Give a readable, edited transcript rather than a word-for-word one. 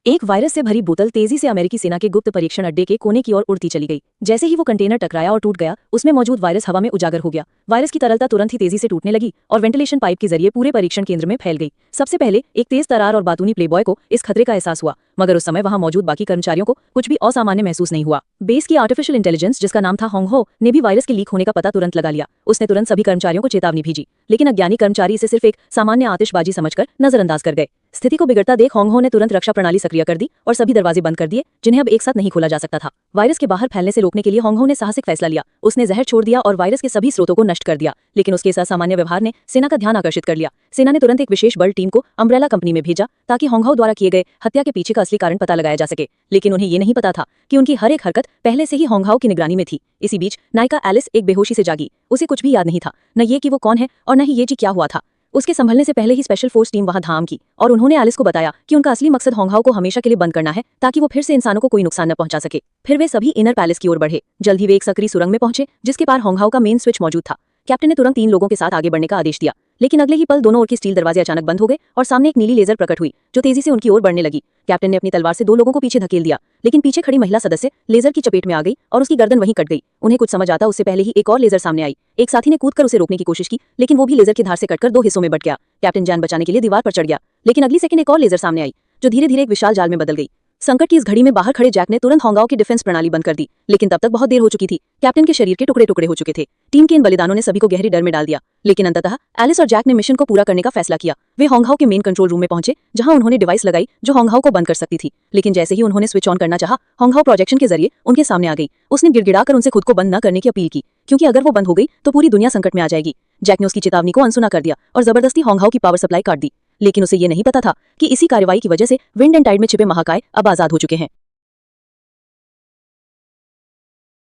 एक वायरस से भरी बोतल तेजी से अमेरिकी सेना के गुप्त परीक्षण अड्डे के कोने की ओर उड़ती चली गई। जैसे ही वो कंटेनर टकराया और टूट गया, उसमें मौजूद वायरस हवा में उजागर हो गया। वायरस की तरलता तुरंत ही तेजी से टूटने लगी और वेंटिलेशन पाइप के जरिए पूरे परीक्षण केंद्र में फैल गई। सबसे पहले एक तेज तरार और बातूनी प्लेबॉय को इस खतरे का एहसास हुआ, मगर उस समय वहां मौजूद बाकी कर्मचारियों को कुछ भी असामान्य महसूस नहीं हुआ। बेस की आर्टिफिशियल इंटेलिजेंस, जिसका नाम था होंगहो, ने भी वायरस के लीक होने का पता तुरंत लगा लिया। उसने तुरंत सभी कर्मचारियों को चेतावनी भेजी, लेकिन अज्ञानी कर्मचारी इसे सिर्फ एक सामान्य आतिशबाजी समझकर नजरअंदाज कर गए। स्थिति को बिगड़ता देख होंगहो ने तुरंत रक्षा प्रणाली सक्रिय कर दी और सभी दरवाजे बंद कर दिए, जिन्हें अब एक साथ नहीं खोला जा सकता था। वायरस के बाहर फैलने से रोकने के लिए होंगहो ने साहसिक फैसला लिया। उसने जहर छोड़ दिया और वायरस के सभी स्रोतों को नष्ट कर दिया, लेकिन उसके इस असामान्य व्यवहार ने सेना का ध्यान आकर्षित कर लिया। सेना ने तुरंत एक विशेष बल टीम को अम्ब्रेला कंपनी में भेजा ताकि होंगहो द्वारा किए गए हत्या के पीछे का असली कारण पता लगाया जा सके। लेकिन उन्हें ये नहीं पता था कि उनकी हर एक हरकत पहले से ही होंगहो की निगरानी में थी। इसी बीच नायिका एलिस एक बेहोशी से जागी। उसे कुछ भी याद नहीं था, न ये कि वो कौन है और न ही ये जी क्या हुआ था। उसके संभलने से पहले ही स्पेशल फोर्स टीम वहां धाम की और उन्होंने एलिस को बताया कि उनका असली मकसद होंगहो को हमेशा के लिए बंद करना है, ताकि वो फिर से इंसानों को कोई नुकसान न पहुंचा सके। फिर वे सभी इनर पैलेस की ओर बढ़े। जल्द ही वे एक सक्रिय सुरंग में पहुंचे, जिसके पार होंगहो का मेन स्विच मौजूद था। कैप्टन ने तुरंत 3 लोगों के साथ आगे बढ़ने का आदेश दिया, लेकिन अगले ही पल दोनों ओर के स्टील दरवाजे अचानक बंद हो गए और सामने एक नीली लेजर प्रकट हुई, जो तेजी से उनकी ओर बढ़ने लगी। कैप्टन ने अपनी तलवार से 2 लोगों को पीछे धकेल दिया, लेकिन पीछे खड़ी महिला सदस्य लेजर की चपेट में आ गई और उसकी गर्दन वहीं कट गई। उन्हें कुछ समझ आता उससे पहले ही एक और लेजर सामने आई। एक साथी ने कूदकर उसे रोकने की कोशिश की, लेकिन वो भी लेजर की धार से कटकर 2 हिस्सों में बट गया। कैप्टन जान बचाने के लिए दीवार पर चढ़ गया, लेकिन अगली सेकंड एक और लेजर सामने आई, जो धीरे धीरे एक विशाल जाल में बदल गई। संकट की इस घड़ी में बाहर खड़े जैक ने तुरंत होंगहो की डिफेंस प्रणाली बंद कर दी, लेकिन तब तक बहुत देर हो चुकी थी। कैप्टन के शरीर के टुकड़े टुकड़े हो चुके थे। टीम के इन बलिदानों ने सभी को गहरी डर में डाल दिया, लेकिन अंततः एलिस और जैक ने मिशन को पूरा करने का फैसला किया। वे होंगहो के मेन कंट्रोल रूम में पहुंचे, जहां उन्होंने डिवाइस लगाई जो होंगहो को बंद कर सकती थी। लेकिन जैसे ही उन्होंने स्विच ऑन करना चाहा, होंगहो प्रोजेक्शन के जरिए उनके सामने आ गई। उसने गिड़गिड़ाकर उनसे खुद को बंद न करने की अपील की, क्योंकि अगर वो बंद हो गई तो पूरी दुनिया संकट में आ जाएगी। जैक ने उसकी चेतावनी को अनसुना कर दिया और जबरदस्ती होंगहो की पावर सप्लाई काट दी, लेकिन उसे ये नहीं पता था कि इसी कार्रवाई की वजह से विंड एंड टाइड में छिपे महाकाय अब आजाद हो चुके हैं।